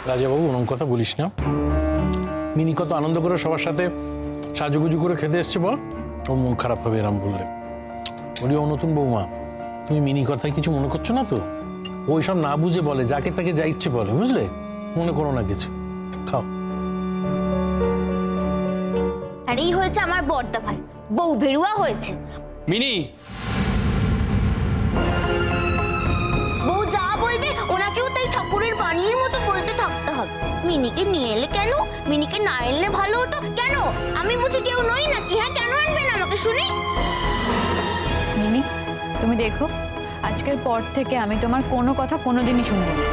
রাজাবাবু ওরকম কথা বলিস না। মিনি কত আনন্দ করে সবার সাথে সাজুগুজু করে খেতে এসছে বল, ওর মন খারাপ হবে এরম বললে। বলি ও নতুন বৌমা, তুমি মিনি কথায় কিছু মনে করছো না তো? ওই সব না বুঝে বলে, যাকে তাকে যা ইচ্ছে বলে, বুঝলে? মনে করো না কিছু, খাও। আর এই হয়েছে আমার বড়দা ভাই, বউ ভেরুয়া হয়েছে। মিনি, বউ যা বলবে ওনাকেও তাই ঠাকুরের বাণীর মতো বলতে থাকতে হবে। মিনিকে নিয়ে এলে কেন? মিনিকে না এলে ভালো হতো কেন? আমি বুঝি কেউ নই নাকি? হ্যাঁ, কেন আনবেন আমাকে শুনি? মিনি, তুমি দেখো, আজকের পর থেকে আমি তোমার কোনো কথা কোনোদিনই শুনবো না।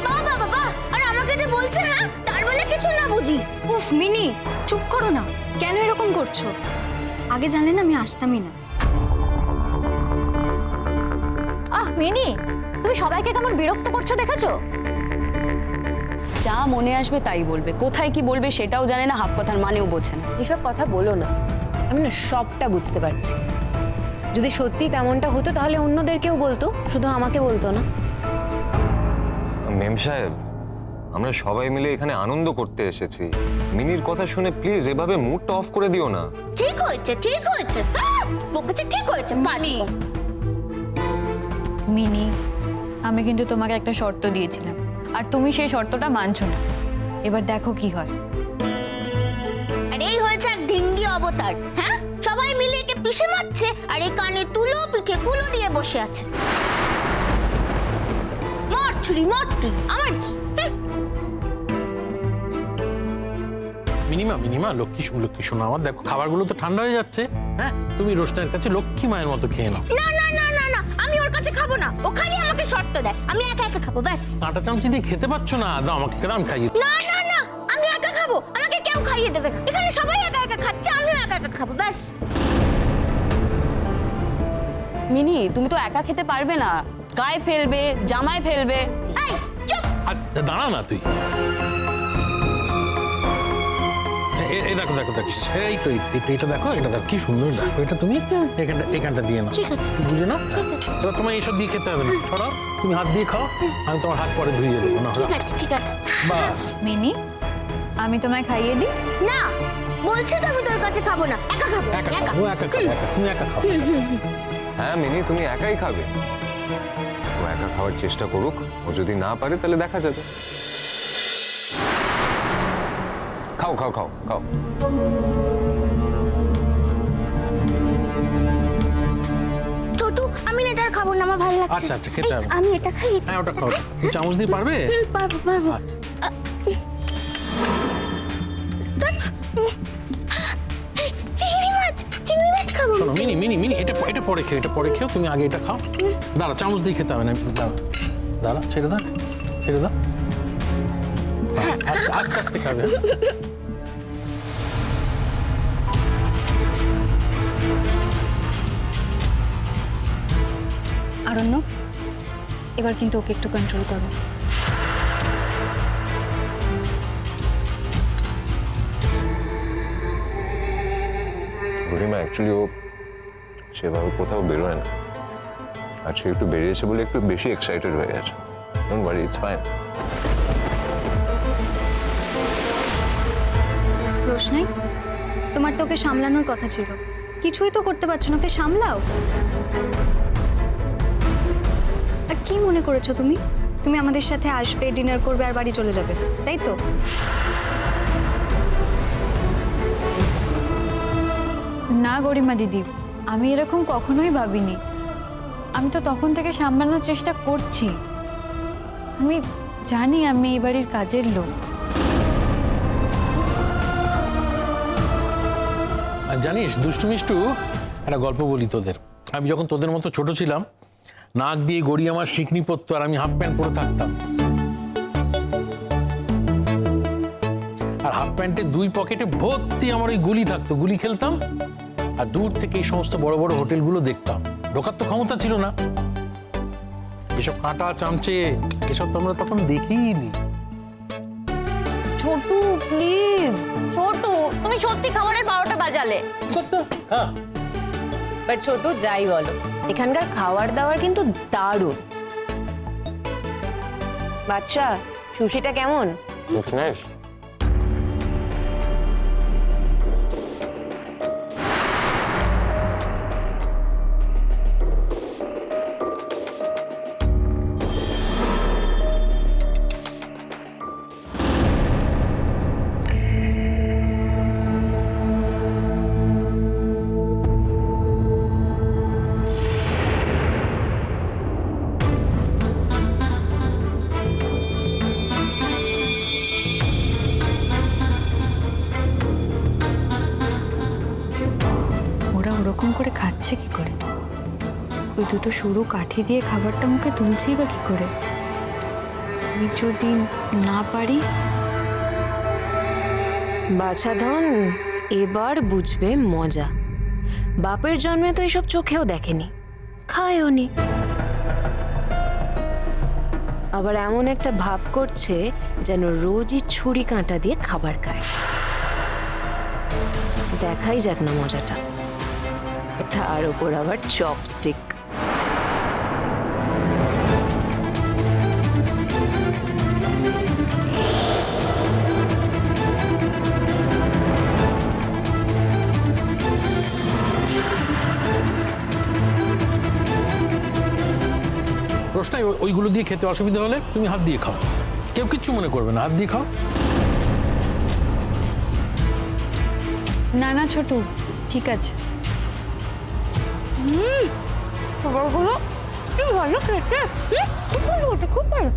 বাবা বাবা, আর আমাকে যে বলছে, হ্যাঁ তার বলে কিছু না বুঝি। উফ মিনি, চুপ করো না। কেন এরকম করছো? আগে জানলে না আমি আসতামই না। মিনি, তুমি সবাইকে কেমন বিরক্ত করছো দেখেছো? যা মনে আসবে তাই বলবে, কোথায় কি বলবে সেটাও জানে না, হাফ কথার মানেও বোঝে না। এসব কথা বলো না, আমি না সবটা বুঝতে পারছি। যদি সত্যি তেমনটা হতো তাহলে অন্যদেরকেও বলতো, শুধু আমাকে বলতো না। মেম সাহেব, আমরা সবাই মিলে এখানে আনন্দ করতে এসেছি। মিনির কথা শুনে প্লিজ এভাবে মুডটা অফ করে দিও না। ঠিক হয়েছে, ঠিক হয়েছে, বকেছে, ঠিক হয়েছে। মিনি, মিনি, আমি কিন্তু তোমাকে একটা শর্ত দিয়েছিলাম, আর তুমি সেই শর্তটা মানছো না। এবার দেখো কি হয়। আর এই হয়েছে এক ঢিঙ্গি অবতার। হ্যাঁ, সবাই মিলে একে পিষে মারছে, আর এই কানে তুলো পিঠে কুলো দিয়ে বসে আছে। মর ছুরি, মর তুই, আমার কি? মিনিমা মিনিমা, লক্ষ্মী লক্ষ্মী শোনো আমার, দেখো খাবারগুলো তো ঠান্ডা হয়ে যাচ্ছে। হ্যাঁ, তুমি রোশনের কাছে লক্ষ্মী মায়ের মতো খেয়ে নাও। না না না না না, আমি ওর কাছে খাবো না। ও খালি আমাকে শর্ত দেয়, আমি একা একা খাবো ব্যাস। আটা চামচি দিয়ে খেতে পারছো না? দাও আমাকে, দাও আমি খাইয়ে। না না না, আমি একা খাবো, আমাকে কেউ খাইয়ে দেবে না। এখানে সবাই একা একা খাচ্ছে, আমিও একা একা খাবো ব্যাস। মিনি, তুমি তো একা খেতে পারবে না, গায়ে ফেলবে, জামায় ফেলবে। এই চুপ। আর দাঁড়া না তুই। এই দেখো দেখো দেখো, এই তো এটা দেখো, এটা দেখো কি সুন্দর, দেখো এটা তুমি এখানটা দিয়ে নাও, ঠিক আছে। বুঝে নাও। এবার তোমার এইসব দিয়ে খেতে হবে না, সরাও, তুমি হাত দিয়ে খাও, আমি তোমার হাত পরে ধুয়ে দেবো না। ঠিক আছে, ঠিক আছে। বাস। মিনি, আমি তোমায় খাইয়ে দিই। না, বলছি তো আমি তোর কাছে খাবো না, একা খাবো। একা একা। খাও, ও একা খাও, তুমি একা খাও। হ্যাঁ মিনি, তুমি একাই খাবে। ও একা খাওয়ার চেষ্টা করুক, ও যদি না পারে তাহলে দেখা যাবে। খাও খাও খাও খাও। ছোটু, আমি না এটা আর খাবো না, আমার ভালো লাগছে। আচ্ছা, আচ্ছা, খেতে হবে। আমি এটা খাই। হ্যাঁ, ওটা খাও, তুমি চামচ দিয়ে পারবে? পারবো পারবো। আচ্ছা। চিংড়ি মাছ, চিংড়ি মাছ খাবো। শোনো মিনি মিনি মিনি, এটা পরে খেও, এটা পরে খেও, তুমি আগে এটা খাও। দাঁড়া, চামচ দিয়ে খেতে হবে না, দাঁড়া দাঁড়া, ছেড়ে দাও, ছেড়ে দাও। হ্যাঁ, আস্তে আস্তে আস্তে খাবে। আরণ্য, এবার কিন্তু ওকে একটু কন্ট্রোল করো। গরিমা অ্যাকচুয়ালি ও সেভাবে কোথাও বেরোয় না, আর সে একটু বেরিয়েছে বলে একটু বেশি এক্সাইটেড হয়ে গেছে। Don't worry, it's fine. Roshnai, তোমার তো ওকে সামলানোর কথা ছিল, কিছুই তো করতে পারছো না, ওকে সামলাও। আর কি মনে করেছো তুমি? তুমি আমাদের সাথে আসবে, ডিনার করবে আর বাড়ি চলে যাবে, তাই তো? না গরিমা দিদি, আমি এরকম কখনোই ভাবিনি। আমি তো তখন থেকে সামলানোর চেষ্টা করছি। আমি জানি আমি এই বাড়ির কাজের লোক। আর জানিস দুষ্টু মিষ্টু, একটা গল্প বলি তোদের। আমি যখন তোদের মতো ছোট ছিলাম, নাক দিয়ে গড়ি আমার শিকনি পড়তো, আর আমি হাফ প্যান্ট পরে থাকতাম। আর হাফ প্যান্টের দুই পকেটে ভর্তি আমার ওই গুলি থাকতো, গুলি খেলতাম। আর দূর থেকে এই সমস্ত বড় বড় হোটেলগুলো দেখতাম। ঢোকার তো ক্ষমতা ছিল না। এসব কাঁটা চামচে এসব তো আমরা তখন দেখিনি। ছোটু প্লিজ, ছোটু তুমি সত্যি খাবারের 12টা বাজালে। হ্যাঁ, বাট ছোট যাই বলো, এখানকার খাবার দাবার কিন্তু দারুণ। বাচ্চা, সুশিটা কেমন? It's nice. ওরা ওরকম করে খাচ্ছে কি করে? ওই দুটো সরু কাঠি দিয়ে খাবারটা মুখে তুলছেই বা কি করে? আমি যদি না পারি? বাছাধন এবার বুঝবে মজা। বাপের জন্মে তো এসব চোখেও দেখেনি, খায়ও নি। আবার এমন একটা ভাব করছে যেন রোজই ছুরি কাঁটা দিয়ে খাবার খায়। দেখাই যাক না মজাটা, তার উপর আবার চপস্টিক। রোশনাই, ওইগুলো দিয়ে খেতে অসুবিধা হলে তুমি হাত দিয়ে খাও, কেউ কিচ্ছু মনে করবে না, হাত দিয়ে খাও। না না ছোট, ঠিক আছে। খাবারগুলো কি ভালো খেতে, খুব ভালো ওটা, খুব ভালো।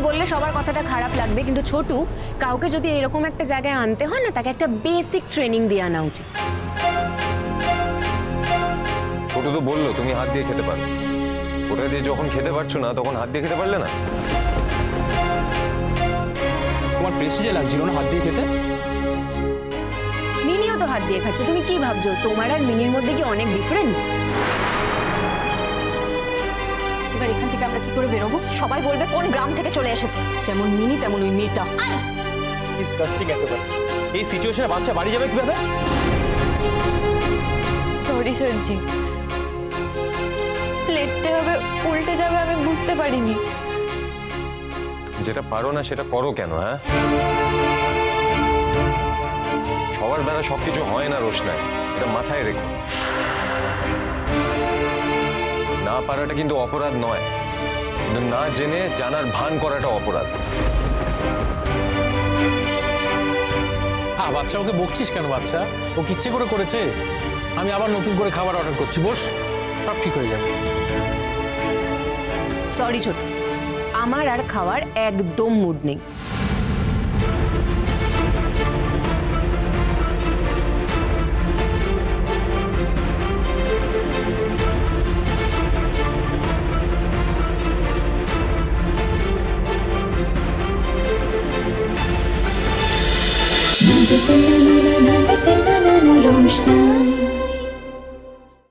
বললে সবার কথাটা খারাপ লাগবে, কিন্তু ছোটু, কাউকে যদি এরকম একটা জায়গায় আনতে হয় না, তাকে একটা বেসিক ট্রেনিং দিয়ে আনা উচিত। ছোট তো বললো তুমি হাত দিয়ে খেতে পারো, ওটা দিয়ে যখন খেতে পারছো না তখন হাত দিয়ে খেতে পারলে না? তোমার প্রেস্টিজে লাগছিল না হাত দিয়ে খেতে? মিনিও তো হাত দিয়ে খাচ্ছে, তুমি কি ভাবছো তোমার আর মিনির মধ্যে কি অনেক ডিফারেন্স? এবার এখান থেকে আমরা কি করে বেরোবো? সবাই বলবে কোন গ্রাম থেকে চলে এসেছে, যেমন মিনি তেমন ওই মেয়েটা। ডিসকাস্টিং একেবারে। এই সিচুয়েশনে বাচ্চা বাড়ি যাবে কিভাবে? সরি স্যারজি, প্লেটটা হবে উল্টে যাবে আমি বুঝতে পারিনি। যেটা পারো না সেটা করো কেন? হ্যাঁ, সবার দ্বারা সবকিছু হয় না রোশনাই, এটা মাথায় রেখো। না পারাটা কিন্তু অপরাধ নয়, কিন্তু না জেনে জানার ভান করাটা অপরাধ। বাচ্চা, ওকে বকছিস কেন? বাচ্চা ও ইচ্ছে করে করেছে। আমি আবার নতুন করে খাবার অর্ডার করছি, বস, সব ঠিক হয়ে যাবে। সরি ছোট, আমার আর খাওয়ার একদম মুড নেই। रोशनाई।